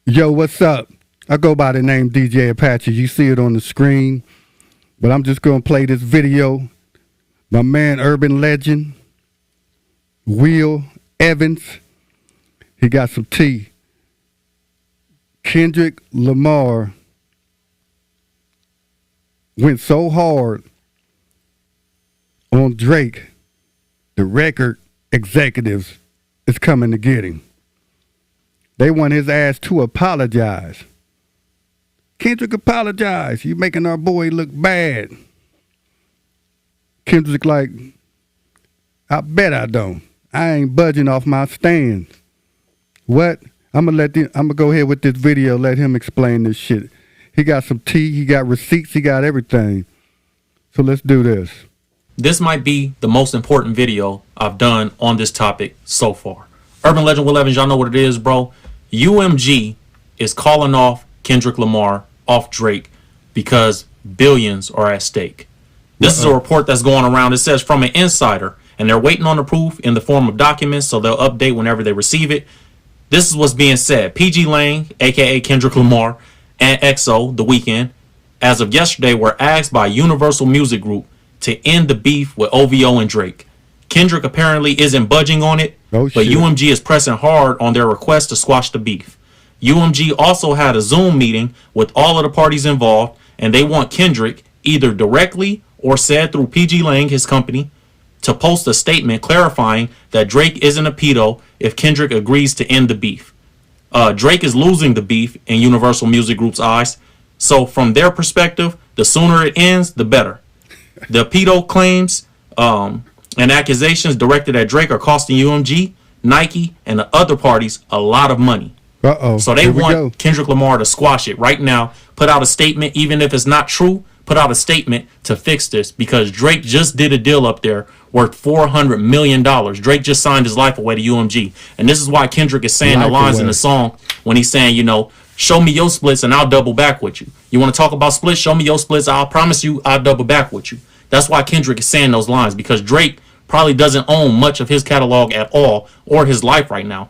Yo, what's up? I go by the name DJ Apache. You see it on the screen. But I'm just going to play this video. My man, urban legend, Will Evans. He got some tea. Kendrick Lamar went so hard on Drake, the record executives is coming to get him. They want his ass to apologize. Kendrick, apologize. You making our boy look bad. Kendrick like, I bet I don't. I ain't budging off my stand. What? I'm gonna go ahead with this video, let him explain this shit. He got some tea, he got receipts, he got everything. So let's do this. This might be the most important video I've done on this topic so far. Urban Legend Will Evans, y'all know what it is, bro. UMG is calling off Kendrick Lamar off Drake because billions are at stake. This is a report that's going around. It says from an insider, and they're waiting on the proof in the form of documents, so they'll update whenever they receive it. This is what's being said. PG Lang, aka Kendrick Lamar, and EXO, The Weeknd, as of yesterday, were asked by Universal Music Group to end the beef with OVO and Drake. Kendrick apparently isn't budging on it, but UMG is pressing hard on their request to squash the beef. UMG also had a Zoom meeting with all of the parties involved, and they want Kendrick, either directly or said through PG Lang, his company, to post a statement clarifying that Drake isn't a pedo if Kendrick agrees to end the beef. Drake is losing the beef in Universal Music Group's eyes, so from their perspective, the sooner it ends, the better. The pedo claims and accusations directed at Drake are costing UMG, Nike, and the other parties a lot of money. So they want Kendrick Lamar to squash it right now, put out a statement, even if it's not true, put out a statement to fix this, because Drake just did a deal up there worth $400 million. Drake just signed his life away to UMG. And this is why Kendrick is saying the lines in the song when he's saying, you know, show me your splits and I'll double back with you. You want to talk about splits? Show me your splits. I'll promise you I'll double back with you. That's why Kendrick is saying those lines, because Drake probably doesn't own much of his catalog at all or his life right now.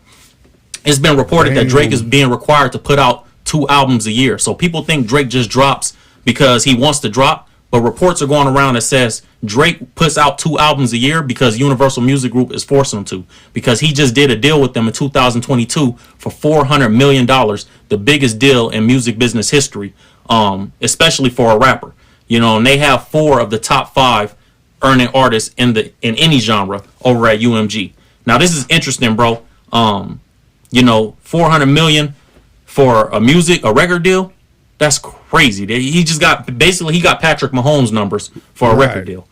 It's been reported that Drake is being required to put out 2 albums a year. So people think Drake just drops because he wants to drop, but reports are going around that says Drake puts out 2 albums a year because Universal Music Group is forcing him to, because he just did a deal with them in 2022 for $400 million, the biggest deal in music business history, especially for a rapper. You know, and they have 4 of the top 5 earning artists in any genre over at UMG. Now this is interesting, bro. You know, $400 million for a record deal, that's crazy. He just got Patrick Mahomes numbers for a record deal.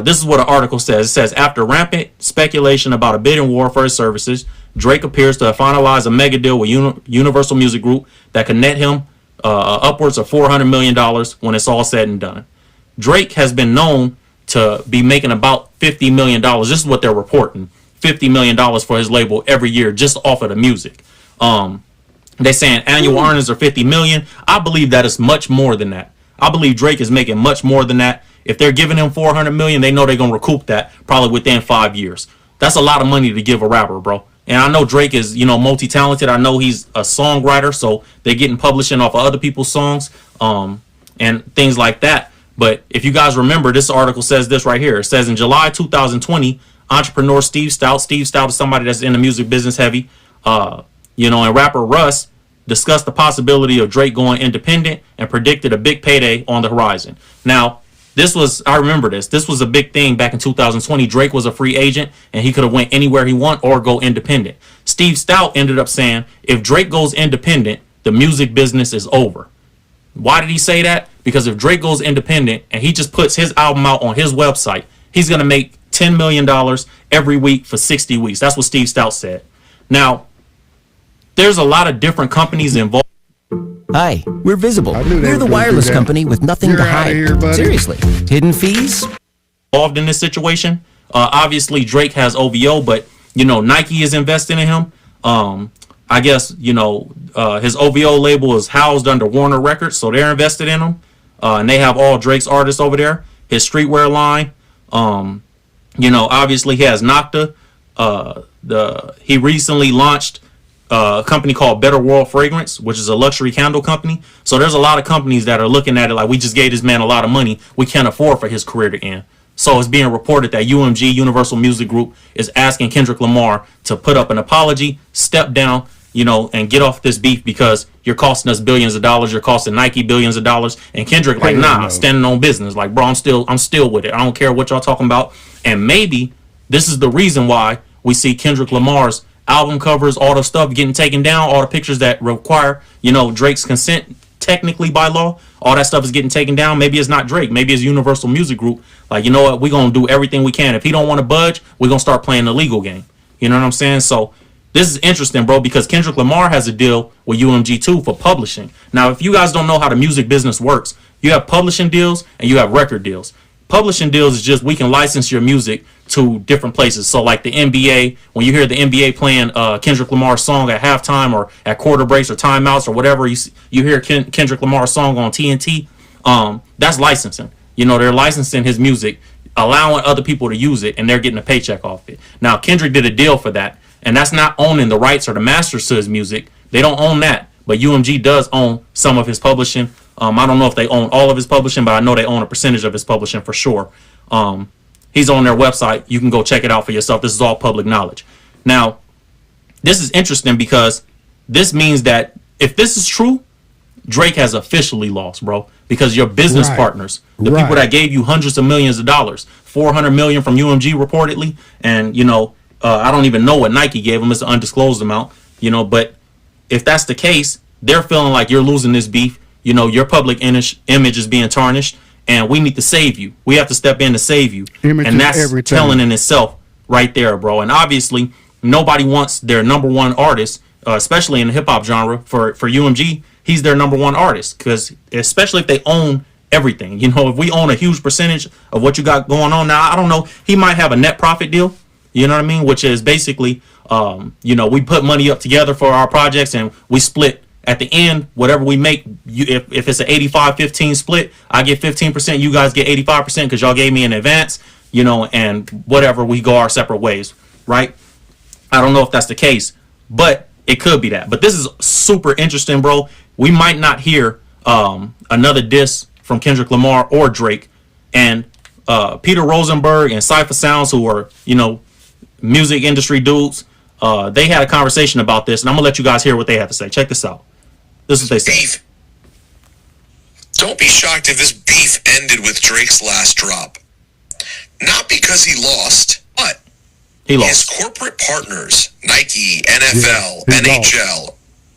This is what an article says. It says, after rampant speculation about a bidding war for his services, Drake appears to have finalized a mega deal with Universal Music Group that could net him upwards of $400 million when it's all said and done. Drake has been known to be making about $50 million. This is what they're reporting. $50 million for his label every year just off of the music. They're saying annual earnings are $50 million. I believe that is much more than that. I believe Drake is making much more than that. If they're giving him $400 million, they know they're going to recoup that probably within 5 years. That's a lot of money to give a rapper, bro. And I know Drake is, you know, multi-talented. I know he's a songwriter, so they're getting publishing off of other people's songs and things like that. But if you guys remember, this article says this right here. It says in July 2020, entrepreneur Steve Stout is somebody that's in the music business heavy, you know, and rapper Russ discussed the possibility of Drake going independent and predicted a big payday on the horizon. Now, I remember this was a big thing back in 2020. Drake was a free agent and he could have went anywhere he want or go independent. Steve Stout ended up saying, if Drake goes independent, the music business is over. Why did he say that? Because if Drake goes independent and he just puts his album out on his website, he's going to make $10 million every week for 60 weeks. That's what Steve Stout said. Now, there's a lot of different companies involved. Hi, we're Visible. We're the wireless company with nothing to hide. Seriously, hidden fees? Involved in this situation. Obviously, Drake has OVO, but, you know, Nike is investing in him. I guess, you know, his OVO label is housed under Warner Records, so they're invested in him. And they have all Drake's artists over there. His streetwear line. You know, obviously he has Nocta. He recently launched a company called Better World Fragrance, which is a luxury candle company. So there's a lot of companies that are looking at it like, we just gave this man a lot of money, we can't afford for his career to end. So it's being reported that UMG, Universal Music Group, is asking Kendrick Lamar to put up an apology, step down, and get off this beef, because you're costing us billions of dollars, you're costing Nike billions of dollars. And Kendrick like, nah, standing on business. Like, bro, I'm still with it. I don't care what y'all talking about. And maybe this is the reason why we see Kendrick Lamar's album covers, all the stuff getting taken down, all the pictures that require, Drake's consent, technically by law, all that stuff is getting taken down. Maybe it's not Drake, maybe it's Universal Music Group. Like, you know what, we're gonna do everything we can. If he don't want to budge, we're gonna start playing the legal game. You know what I'm saying? So this is interesting, bro, because Kendrick Lamar has a deal with UMG too for publishing. Now, if you guys don't know how the music business works, you have publishing deals and you have record deals. Publishing deals is just, we can license your music to different places. So like the NBA, when you hear the NBA playing Kendrick Lamar's song at halftime or at quarter breaks or timeouts or whatever, you hear Kendrick Lamar's song on TNT, that's licensing. They're licensing his music, allowing other people to use it, and they're getting a paycheck off it. Now, Kendrick did a deal for that, and that's not owning the rights or the masters to his music. They don't own that, but UMG does own some of his publishing. I don't know if they own all of his publishing, but I know they own a percentage of his publishing for sure. He's on their website. You can go check it out for yourself. This is all public knowledge. Now, this is interesting because this means that if this is true, Drake has officially lost, bro, because your business partners, the people that gave you hundreds of millions of dollars, 400 million from UMG reportedly, and I don't even know what Nike gave him. It's an undisclosed amount, but if that's the case, they're feeling like you're losing this beef. Your public image is being tarnished, and we need to save you. We have to step in to save you. And that's telling in itself right there, bro. And obviously, nobody wants their number one artist, especially in the hip hop genre, for UMG. He's their number one artist, because especially if they own everything. If we own a huge percentage of what you got going on now, I don't know, he might have a net profit deal. You know what I mean? Which is basically, we put money up together for our projects and we split. At the end, whatever we make, if it's an 85-15 split, I get 15%, you guys get 85% because y'all gave me in advance, and whatever, we go our separate ways, right? I don't know if that's the case, but it could be that. But this is super interesting, bro. We might not hear another diss from Kendrick Lamar or Drake. And Peter Rosenberg and Cypher Sounds, who are, music industry dudes, they had a conversation about this, and I'm going to let you guys hear what they have to say. Check this out. This is what they say. Don't be shocked if this beef ended with Drake's last drop. Not because he lost, but his corporate partners, Nike, NFL, NHL,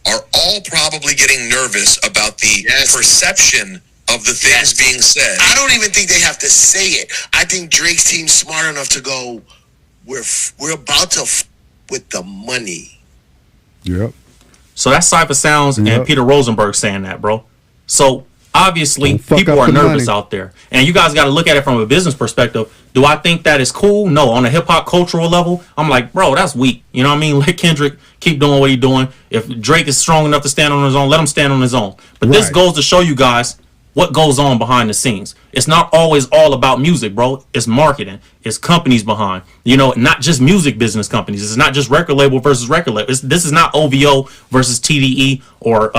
are all probably getting nervous about the perception of the things being said. I don't even think they have to say it. I think Drake's team's smart enough to go, we're about to with the money. Yep. So that's Cypher Sounds and Peter Rosenberg saying that, bro. So obviously people are nervous out there, and you guys got to look at it from a business perspective. Do I think that is cool? No. On a hip hop cultural level, I'm like, bro, that's weak. You know what I mean? Let Kendrick keep doing what he's doing. If Drake is strong enough to stand on his own, let him stand on his own. But this goes to show you guys what goes on behind the scenes. It's not always all about music, bro. It's marketing. It's companies behind. Not just music business companies. It's not just record label versus record label. This is not OVO versus TDE or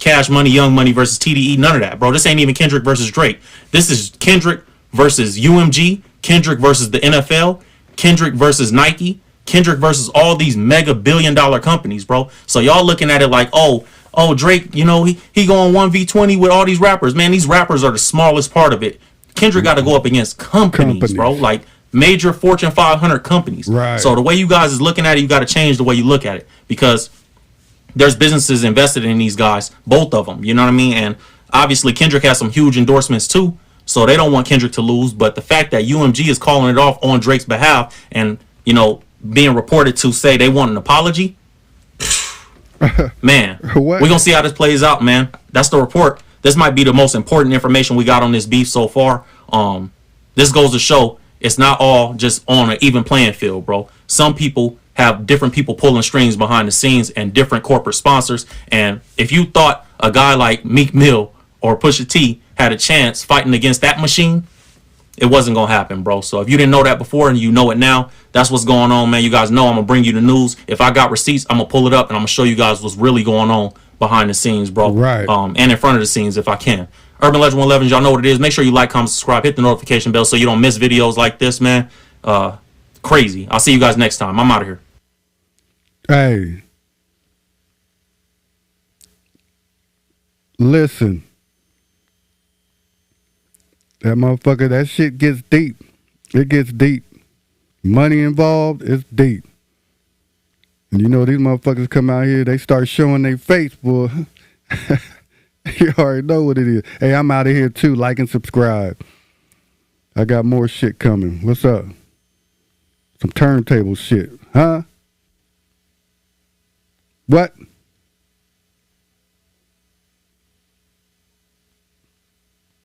Cash Money, Young Money versus TDE. None of that, bro. This ain't even Kendrick versus Drake. This is Kendrick versus UMG, Kendrick versus the NFL, Kendrick versus Nike, Kendrick versus all these mega billion-dollar companies, bro. So y'all looking at it like, oh, Drake, he going 1v20 with all these rappers. Man, these rappers are the smallest part of it. Kendrick got to go up against companies, bro. Like major Fortune 500 companies. Right. So the way you guys is looking at it, you got to change the way you look at it, because there's businesses invested in these guys, both of them. You know what I mean? And obviously Kendrick has some huge endorsements too, so they don't want Kendrick to lose. But the fact that UMG is calling it off on Drake's behalf and, being reported to say they want an apology, man, we're going to see how this plays out, man. That's the report. This might be the most important information we got on this beef so far. This goes to show it's not all just on an even playing field, bro. Some people have different people pulling strings behind the scenes and different corporate sponsors. And if you thought a guy like Meek Mill or Pusha T had a chance fighting against that machine, it wasn't going to happen, bro. So if you didn't know that before and you know it now, that's what's going on, man. You guys know I'm going to bring you the news. If I got receipts, I'm going to pull it up and I'm going to show you guys what's really going on behind the scenes, bro. Right. And in front of the scenes if I can. Urban Legend 111, y'all know what it is. Make sure you like, comment, subscribe, hit the notification bell so you don't miss videos like this, man. Crazy. I'll see you guys next time. I'm out of here. Hey. Listen. That motherfucker, that shit gets deep. It gets deep. Money involved, it's deep. And you know, these motherfuckers come out here, they start showing their face, boy. You already know what it is. Hey, I'm out of here too. Like and subscribe. I got more shit coming. What's up? Some turntable shit. Huh? What?